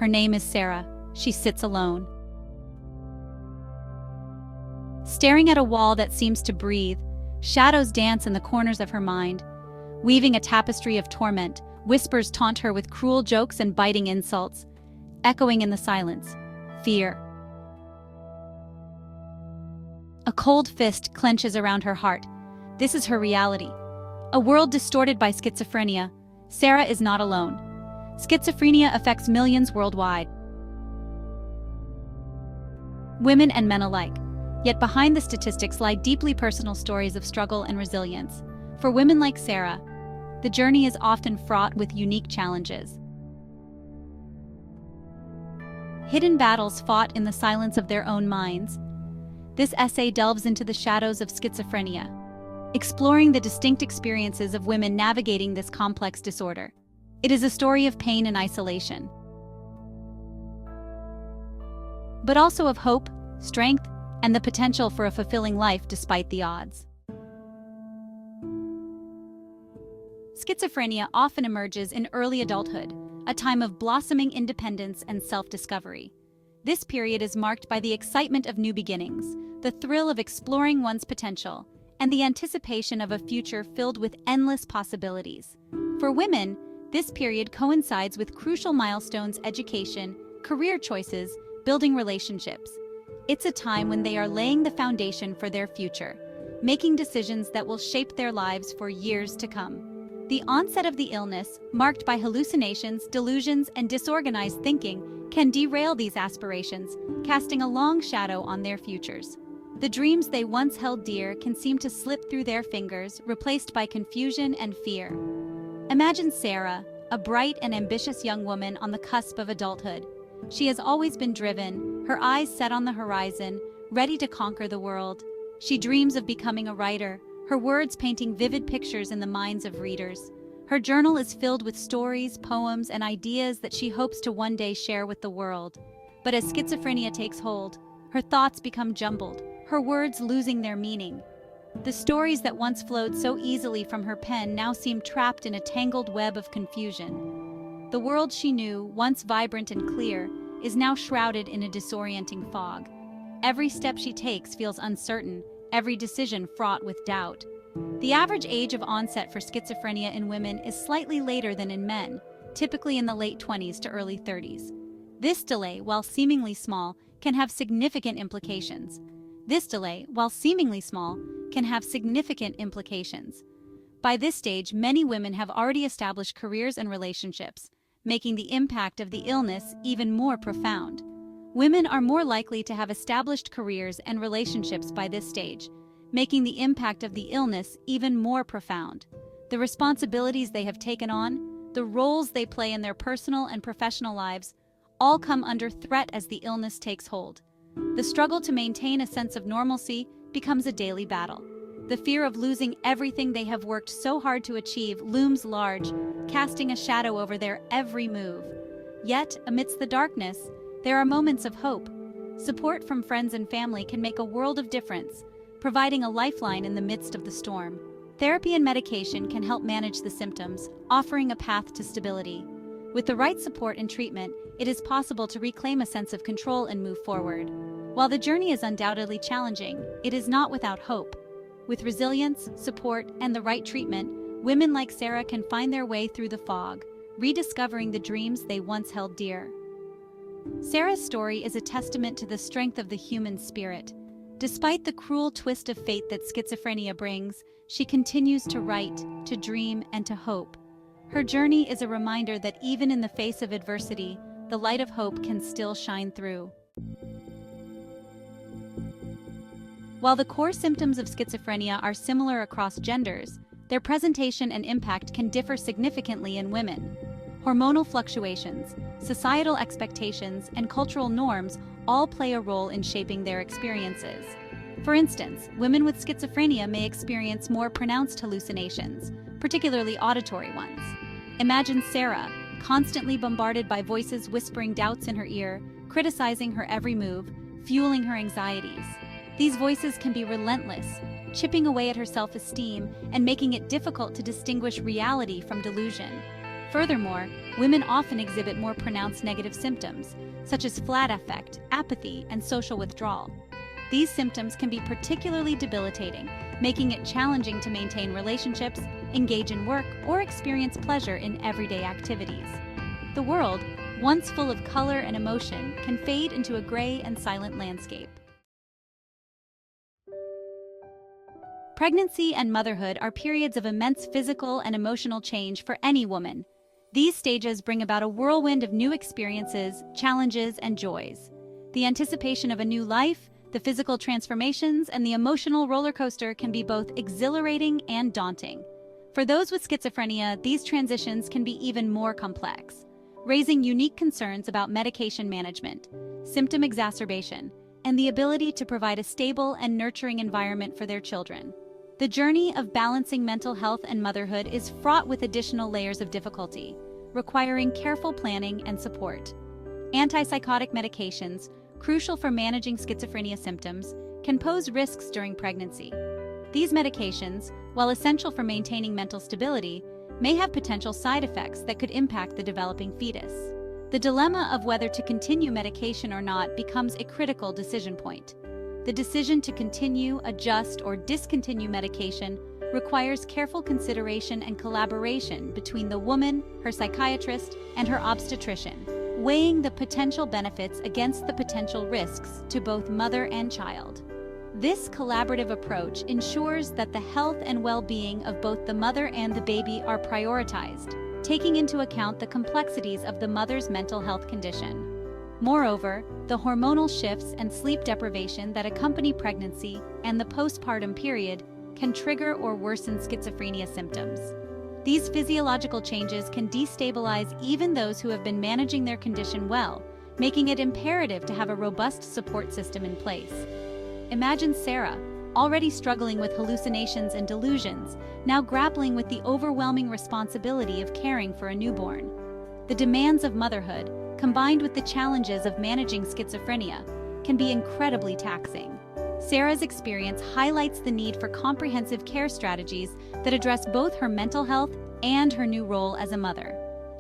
Her name is Sarah. She sits alone, staring at a wall that seems to breathe. Shadows dance in the corners of her mind, weaving a tapestry of torment. Whispers taunt her with cruel jokes and biting insults, echoing in the silence. Fear. A cold fist clenches around her heart. This is her reality. A world distorted by schizophrenia. Sarah is not alone. Schizophrenia affects millions worldwide, women and men alike. Yet behind the statistics lie deeply personal stories of struggle and resilience. For women like Sarah, the journey is often fraught with unique challenges. Hidden battles fought in the silence of their own minds. This essay delves into the shadows of schizophrenia, exploring the distinct experiences of women navigating this complex disorder. It is a story of pain and isolation, but also of hope, strength, and the potential for a fulfilling life despite the odds. Schizophrenia often emerges in early adulthood, a time of blossoming independence and self-discovery. This period is marked by the excitement of new beginnings, the thrill of exploring one's potential, and the anticipation of a future filled with endless possibilities. For women, this period coincides with crucial milestones: education, career choices, building relationships. It's a time when they are laying the foundation for their future, making decisions that will shape their lives for years to come. The onset of the illness, marked by hallucinations, delusions, and disorganized thinking, can derail these aspirations, casting a long shadow on their futures. The dreams they once held dear can seem to slip through their fingers, replaced by confusion and fear. Imagine Sarah, a bright and ambitious young woman on the cusp of adulthood. She has always been driven, her eyes set on the horizon, ready to conquer the world. She dreams of becoming a writer, her words painting vivid pictures in the minds of readers. Her journal is filled with stories, poems, and ideas that she hopes to one day share with the world. But as schizophrenia takes hold, her thoughts become jumbled, her words losing their meaning. The stories that once flowed so easily from her pen now seem trapped in a tangled web of confusion. The world she knew, once vibrant and clear, is now shrouded in a disorienting fog. Every step she takes feels uncertain, every decision fraught with doubt. The average age of onset for schizophrenia in women is slightly later than in men, typically in the late 20s to early 30s. This delay, while seemingly small, can have significant implications. By this stage, many women have already established careers and relationships, making the impact of the illness even more profound. Women are more likely to have established careers and relationships by this stage, making the impact of the illness even more profound. The responsibilities they have taken on, the roles they play in their personal and professional lives, all come under threat as the illness takes hold. The struggle to maintain a sense of normalcy becomes a daily battle. The fear of losing everything they have worked so hard to achieve looms large, casting a shadow over their every move. Yet, amidst the darkness, there are moments of hope. Support from friends and family can make a world of difference, providing a lifeline in the midst of the storm. Therapy and medication can help manage the symptoms, offering a path to stability. With the right support and treatment, it is possible to reclaim a sense of control and move forward. While the journey is undoubtedly challenging, it is not without hope. With resilience, support, and the right treatment, women like Sarah can find their way through the fog, rediscovering the dreams they once held dear. Sarah's story is a testament to the strength of the human spirit. Despite the cruel twist of fate that schizophrenia brings, she continues to write, to dream, and to hope. Her journey is a reminder that even in the face of adversity, the light of hope can still shine through. While the core symptoms of schizophrenia are similar across genders, their presentation and impact can differ significantly in women. Hormonal fluctuations, societal expectations, and cultural norms all play a role in shaping their experiences. For instance, women with schizophrenia may experience more pronounced hallucinations, particularly auditory ones. Imagine Sarah, constantly bombarded by voices whispering doubts in her ear, criticizing her every move, fueling her anxieties. These voices can be relentless, chipping away at her self-esteem and making it difficult to distinguish reality from delusion. Furthermore, women often exhibit more pronounced negative symptoms, such as flat affect, apathy, and social withdrawal. These symptoms can be particularly debilitating, making it challenging to maintain relationships, engage in work, or experience pleasure in everyday activities. The world, once full of color and emotion, can fade into a gray and silent landscape. Pregnancy and motherhood are periods of immense physical and emotional change for any woman. These stages bring about a whirlwind of new experiences, challenges, and joys. The anticipation of a new life, the physical transformations, and the emotional roller coaster can be both exhilarating and daunting. For those with schizophrenia, these transitions can be even more complex, raising unique concerns about medication management, symptom exacerbation, and the ability to provide a stable and nurturing environment for their children. The journey of balancing mental health and motherhood is fraught with additional layers of difficulty, requiring careful planning and support. Antipsychotic medications, crucial for managing schizophrenia symptoms, can pose risks during pregnancy. These medications, while essential for maintaining mental stability, may have potential side effects that could impact the developing fetus. The dilemma of whether to continue medication or not becomes a critical decision point. The decision to continue, adjust, or discontinue medication requires careful consideration and collaboration between the woman, her psychiatrist, and her obstetrician, weighing the potential benefits against the potential risks to both mother and child. This collaborative approach ensures that the health and well-being of both the mother and the baby are prioritized, taking into account the complexities of the mother's mental health condition. Moreover, the hormonal shifts and sleep deprivation that accompany pregnancy and the postpartum period can trigger or worsen schizophrenia symptoms. These physiological changes can destabilize even those who have been managing their condition well, making it imperative to have a robust support system in place. Imagine Sarah, already struggling with hallucinations and delusions, now grappling with the overwhelming responsibility of caring for a newborn. The demands of motherhood, combined with the challenges of managing schizophrenia, can be incredibly taxing. Sarah's experience highlights the need for comprehensive care strategies that address both her mental health and her new role as a mother.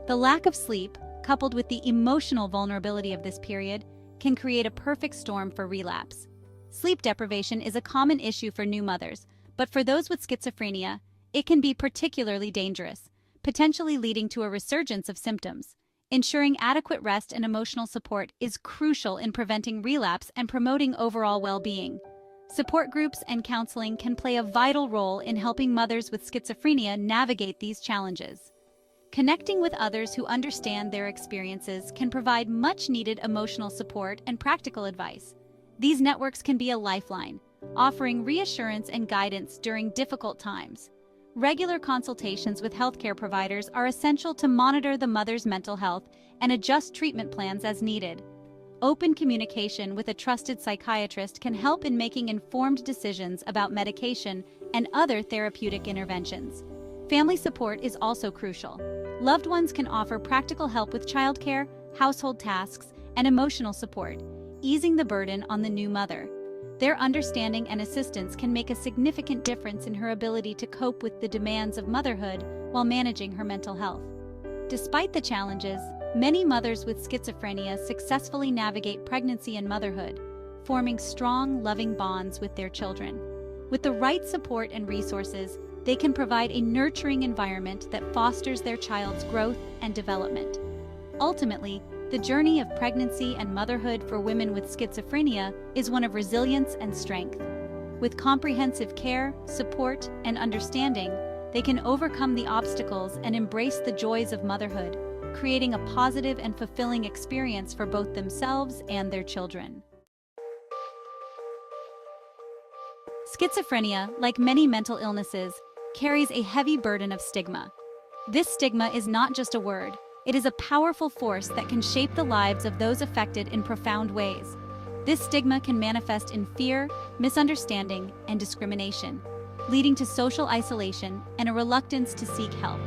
The lack of sleep, coupled with the emotional vulnerability of this period, can create a perfect storm for relapse. Sleep deprivation is a common issue for new mothers, but for those with schizophrenia, it can be particularly dangerous, potentially leading to a resurgence of symptoms. Ensuring adequate rest and emotional support is crucial in preventing relapse and promoting overall well-being. Support groups and counseling can play a vital role in helping mothers with schizophrenia navigate these challenges. Connecting with others who understand their experiences can provide much-needed emotional support and practical advice. These networks can be a lifeline, offering reassurance and guidance during difficult times. Regular consultations with healthcare providers are essential to monitor the mother's mental health and adjust treatment plans as needed. Open communication with a trusted psychiatrist can help in making informed decisions about medication and other therapeutic interventions. Family support is also crucial. Loved ones can offer practical help with childcare, household tasks, and emotional support, easing the burden on the new mother. Their understanding and assistance can make a significant difference in her ability to cope with the demands of motherhood while managing her mental health. Despite the challenges, many mothers with schizophrenia successfully navigate pregnancy and motherhood, forming strong, loving bonds with their children. With the right support and resources, they can provide a nurturing environment that fosters their child's growth and development. Ultimately, the journey of pregnancy and motherhood for women with schizophrenia is one of resilience and strength. With comprehensive care, support, and understanding, they can overcome the obstacles and embrace the joys of motherhood, creating a positive and fulfilling experience for both themselves and their children. Schizophrenia, like many mental illnesses, carries a heavy burden of stigma. This stigma is not just a word. It is a powerful force that can shape the lives of those affected in profound ways. This stigma can manifest in fear, misunderstanding, and discrimination, leading to social isolation and a reluctance to seek help.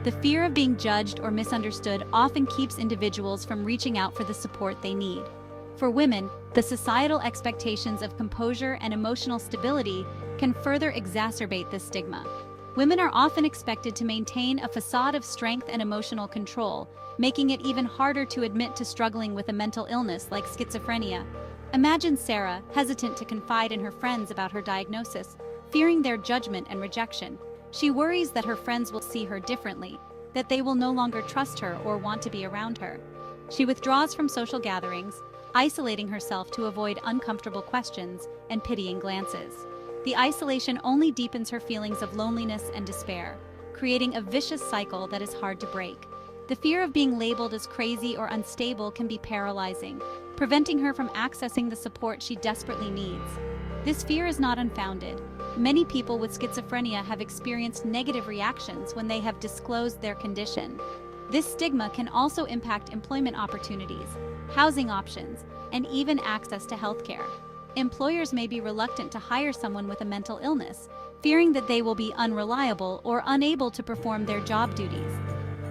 The fear of being judged or misunderstood often keeps individuals from reaching out for the support they need. For women, the societal expectations of composure and emotional stability can further exacerbate this stigma. Women are often expected to maintain a facade of strength and emotional control, making it even harder to admit to struggling with a mental illness like schizophrenia. Imagine Sarah, hesitant to confide in her friends about her diagnosis, fearing their judgment and rejection. She worries that her friends will see her differently, that they will no longer trust her or want to be around her. She withdraws from social gatherings, isolating herself to avoid uncomfortable questions and pitying glances. The isolation only deepens her feelings of loneliness and despair, creating a vicious cycle that is hard to break. The fear of being labeled as crazy or unstable can be paralyzing, preventing her from accessing the support she desperately needs. This fear is not unfounded. Many people with schizophrenia have experienced negative reactions when they have disclosed their condition. This stigma can also impact employment opportunities, housing options, and even access to healthcare. Employers may be reluctant to hire someone with a mental illness, fearing that they will be unreliable or unable to perform their job duties.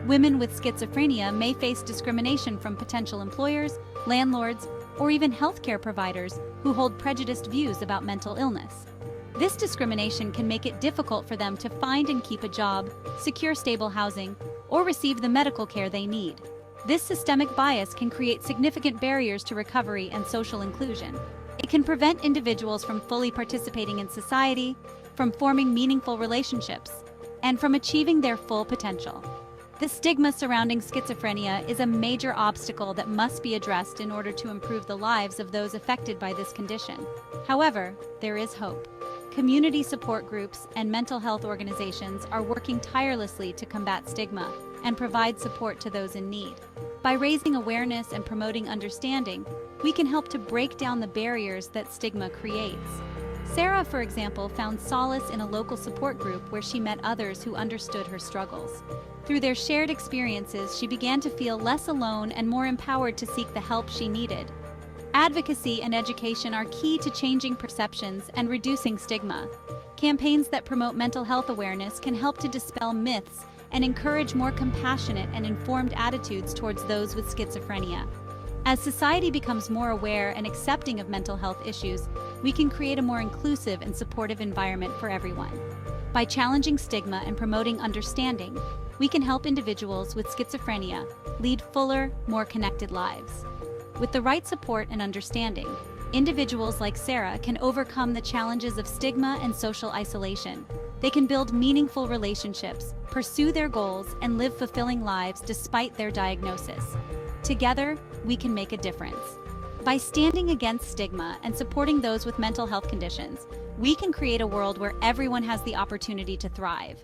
Women with schizophrenia may face discrimination from potential employers, landlords, or even healthcare providers who hold prejudiced views about mental illness. This discrimination can make it difficult for them to find and keep a job, secure stable housing, or receive the medical care they need. This systemic bias can create significant barriers to recovery and social inclusion. It can prevent individuals from fully participating in society, from forming meaningful relationships, and from achieving their full potential. The stigma surrounding schizophrenia is a major obstacle that must be addressed in order to improve the lives of those affected by this condition. However, there is hope. Community support groups and mental health organizations are working tirelessly to combat stigma and provide support to those in need. By raising awareness and promoting understanding, we can help to break down the barriers that stigma creates. Sarah, for example, found solace in a local support group where she met others who understood her struggles. Through their shared experiences, she began to feel less alone and more empowered to seek the help she needed. Advocacy and education are key to changing perceptions and reducing stigma. Campaigns that promote mental health awareness can help to dispel myths and encourage more compassionate and informed attitudes towards those with schizophrenia. As society becomes more aware and accepting of mental health issues, we can create a more inclusive and supportive environment for everyone. By challenging stigma and promoting understanding, we can help individuals with schizophrenia lead fuller, more connected lives. With the right support and understanding, individuals like Sarah can overcome the challenges of stigma and social isolation. They can build meaningful relationships, pursue their goals, and live fulfilling lives despite their diagnosis. Together, we can make a difference. By standing against stigma and supporting those with mental health conditions, we can create a world where everyone has the opportunity to thrive.